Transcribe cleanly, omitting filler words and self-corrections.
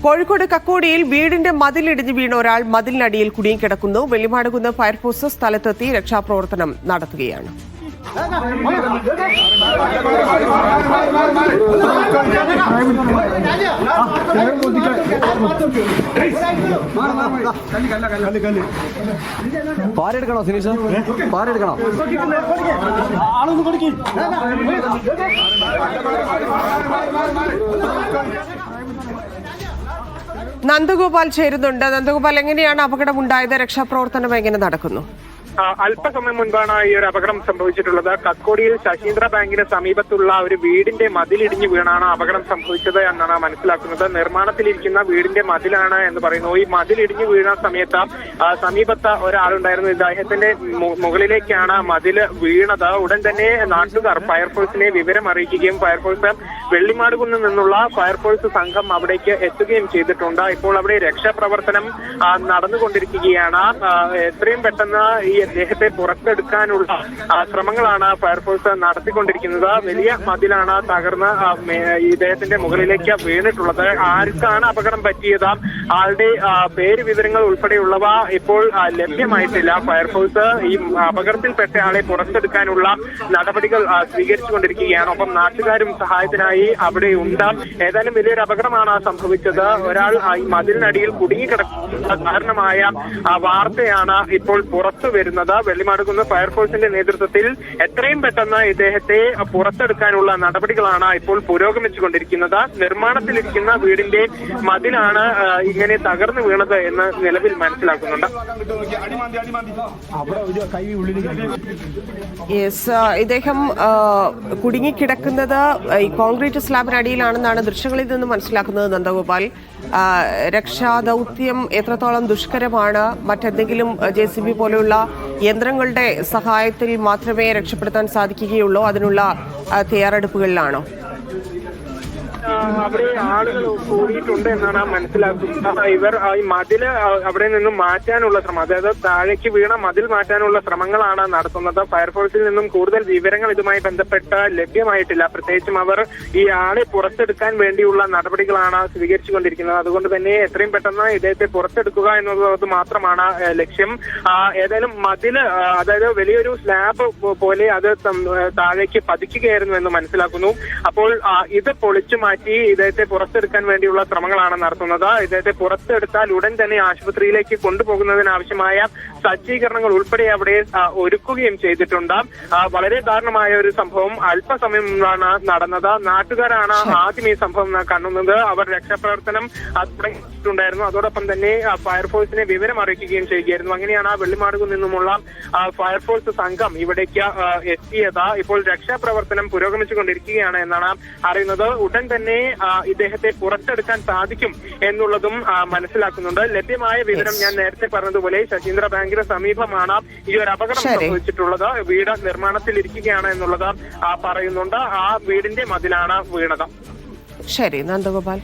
കോഴിക്കോട് കക്കോടിയിൽ വീടിന്റെ മതിലിടിഞ്ഞ് വീണ ഒരാൾ മതിലിനടിയിൽ കുടുങ്ങിക്കിടക്കുന്നു. വെള്ളിമാടുകുന്ന് ഫയർഫോഴ്സ് സ്ഥലത്തെത്തി രക്ഷാപ്രവർത്തനം നടത്തുകയാണ്. പാരെടുക്കണോ സിനീഷ? പാരെടുക്കണോ? നന്ദഗോപാൽ ചേരുന്നുണ്ട്. നന്ദഗോപാൽ, എങ്ങനെയാണ് അപകടമുണ്ടായത്? രക്ഷാപ്രവർത്തനം എങ്ങനെ നടക്കുന്നു? അല്പസമയം മുൻപാണ് ഈ ഒരു അപകടം സംഭവിച്ചിട്ടുള്ളത്. കക്കോടിയിൽ ശശീന്ദ്ര ബാങ്കിന് സമീപത്തുള്ള ഒരു വീടിന്റെ മതിലിടിഞ്ഞ് വീണാണ് അപകടം സംഭവിച്ചത് എന്നാണ് മനസ്സിലാക്കുന്നത്. നിർമ്മാണത്തിലിരിക്കുന്ന വീടിന്റെ മതിലാണ് എന്ന് പറയുന്നു. ഈ മതിലിടിഞ്ഞ് വീണ സമയത്ത് സമീപത്ത് ഒരാളുണ്ടായിരുന്നു. ഇദ്ദേഹത്തിന്റെ മുകളിലേക്കാണ് മതില് വീണത്. ഉടൻ തന്നെ നാട്ടുകാർ ഫയർഫോഴ്സിനെ വിവരം അറിയിക്കുകയും ഫയർഫോഴ്സ് വെള്ളിമാടുകുന്നിൽ നിന്നുള്ള ഫയർഫോഴ്സ് സംഘം അവിടേക്ക് എത്തുകയും ചെയ്തിട്ടുണ്ട്. ഇപ്പോൾ അവിടെ രക്ഷാപ്രവർത്തനം നടന്നുകൊണ്ടിരിക്കുകയാണ്. എത്രയും പെട്ടെന്ന് ഈ അദ്ദേഹത്തെ പുറത്തെടുക്കാനുള്ള ശ്രമങ്ങളാണ് ഫയർഫോഴ്സ് നടത്തിക്കൊണ്ടിരിക്കുന്നത്. വലിയ മതിലാണ് തകർന്ന് ഇദ്ദേഹത്തിന്റെ മുകളിലേക്ക് വീണിട്ടുള്ളത്. ആർക്കാണ് അപകടം പറ്റിയത്, ആളുടെ പേര് വിവരങ്ങൾ ഉൾപ്പെടെയുള്ളവ ഇപ്പോൾ ലഭ്യമായിട്ടില്ല. ഫയർഫോഴ്സ് ഈ അപകടത്തിൽപ്പെട്ട ആളെ പുറത്തെടുക്കാനുള്ള നടപടികൾ സ്വീകരിച്ചുകൊണ്ടിരിക്കുകയാണ്. ഒപ്പം നാട്ടുകാരും സഹായത്തിനായി അവിടെ ഉണ്ട്. ഏതായാലും വലിയൊരു അപകടമാണ് സംഭവിച്ചത്. ഒരാൾ ഈ മതിലിനടിയിൽ കുടുങ്ങിക്കിടക്കുന്ന കാരണമായ വാർത്തയാണ് ഇപ്പോൾ പുറത്തു വരുന്നത്. വെള്ളിമാടുകുന്ന് ഫയർഫോഴ്സിന്റെ നേതൃത്വത്തിൽ എത്രയും പെട്ടെന്ന് ഇദ്ദേഹത്തെ പുറത്തെടുക്കാനുള്ള നടപടികളാണ് ഇപ്പോൾ പുരോഗമിച്ചുകൊണ്ടിരിക്കുന്നത്. നിർമ്മാണത്തിലിരിക്കുന്ന വീടിന്റെ മതിലാണ് ഇങ്ങനെ തകർന്നു വീണത് എന്ന് നിലവിൽ മനസ്സിലാക്കുന്നുണ്ട്. ഇദ്ദേഹം കുടുങ്ങിക്കിടക്കുന്നത് ഈ കോൺക്രീറ്റ് സ്ലാബിനടിയിലാണെന്നാണ് ദൃശ്യങ്ങളിൽ നിന്ന് മനസ്സിലാക്കുന്നത്. നന്ദഗോപാൽ, രക്ഷാദൌത്യം എത്രത്തോളം ദുഷ്കരമാണ്? മറ്റെന്തെങ്കിലും JCB പോലെയുള്ള യന്ത്രങ്ങളുടെ സഹായത്തിൽ മാത്രമേ രക്ഷപ്പെടുത്താൻ സാധിക്കുകയുള്ളൂ? അതിനുള്ള തയ്യാറെടുപ്പുകളിലാണോ? അവിടെ ആളുകൾ കൂടിയിട്ടുണ്ട് എന്നാണ് മനസ്സിലാക്കുന്നത്. ഇവർ ഈ മതില് അവിടെ നിന്നും മാറ്റാനുള്ള ശ്രമം, അതായത് താഴേക്ക് വീണ മതിൽ മാറ്റാനുള്ള ശ്രമങ്ങളാണ് നടത്തുന്നത്. ഫയർഫോഴ്സിൽ നിന്നും കൂടുതൽ വിവരങ്ങൾ ഇതുമായി ബന്ധപ്പെട്ട് ലഭ്യമായിട്ടില്ല. പ്രത്യേകിച്ചും അവർ ഈ ആളെ പുറത്തെടുക്കാൻ വേണ്ടിയുള്ള നടപടികളാണ് സ്വീകരിച്ചുകൊണ്ടിരിക്കുന്നത്. അതുകൊണ്ട് തന്നെ എത്രയും പെട്ടെന്ന് ഇദ്ദേഹത്തെ പുറത്തെടുക്കുക എന്നുള്ളത് മാത്രമാണ് ലക്ഷ്യം. ഏതായാലും മതില്, അതായത് വലിയൊരു സ്ലാബ് പോലെ അത് താഴേക്ക് പതിക്കുകയായിരുന്നു എന്ന് മനസ്സിലാക്കുന്നു. അപ്പോൾ ഇത് പൊളിച്ചു മാറ്റി ഇദ്ദേഹത്തെ പുറത്തെടുക്കാൻ വേണ്ടിയുള്ള ശ്രമങ്ങളാണ് നടത്തുന്നത്. ഇദ്ദേഹത്തെ പുറത്തെടുത്താൽ ഉടൻ തന്നെ ആശുപത്രിയിലേക്ക് കൊണ്ടുപോകുന്നതിനാവശ്യമായ സജ്ജീകരണങ്ങൾ ഉൾപ്പെടെ അവിടെ ഒരുക്കുകയും ചെയ്തിട്ടുണ്ട്. വളരെ ദാരുണമായ ഒരു സംഭവം അല്പസമയം മുമ്പാണ് നടന്നത്. നാട്ടുകാരാണ് ആദ്യം ഈ സംഭവം കാണുന്നത്. അവർ രക്ഷാപ്രവർത്തനം തുടങ്ങിയിട്ടുണ്ടായിരുന്നു. അതോടൊപ്പം തന്നെ ഫയർഫോഴ്സിനെ വിവരം അറിയിക്കുകയും ചെയ്യുകയായിരുന്നു. അങ്ങനെയാണ് വെള്ളിമാടുകുന്നിൽ നിന്നുമുള്ള ഫയർഫോഴ്സ് സംഘം ഇവിടേക്ക് എത്തിയത്. ഇപ്പോൾ രക്ഷാപ്രവർത്തനം പുരോഗമിച്ചുകൊണ്ടിരിക്കുകയാണ് എന്നാണ് അറിയുന്നത്. ഉടൻ തന്നെ ഇദ്ദേഹത്തെ പുറത്തെടുക്കാൻ സാധിക്കും എന്നുള്ളതും മനസ്സിലാക്കുന്നുണ്ട്. ലഭ്യമായ വിവരം ഞാൻ നേരത്തെ പറഞ്ഞതുപോലെ ശശീന്ദ്ര ബാങ്കിന് സമീപമാണ് ഈ ഒരു അപകടം സംഭവിച്ചിട്ടുള്ളത്. വീട് നിർമ്മാണത്തിലിരിക്കുകയാണ് എന്നുള്ളത് പറയുന്നുണ്ട്. ആ വീടിന്റെ മതിലാണ് വീണത്. ശരി, നന്ദഗോപാൽ.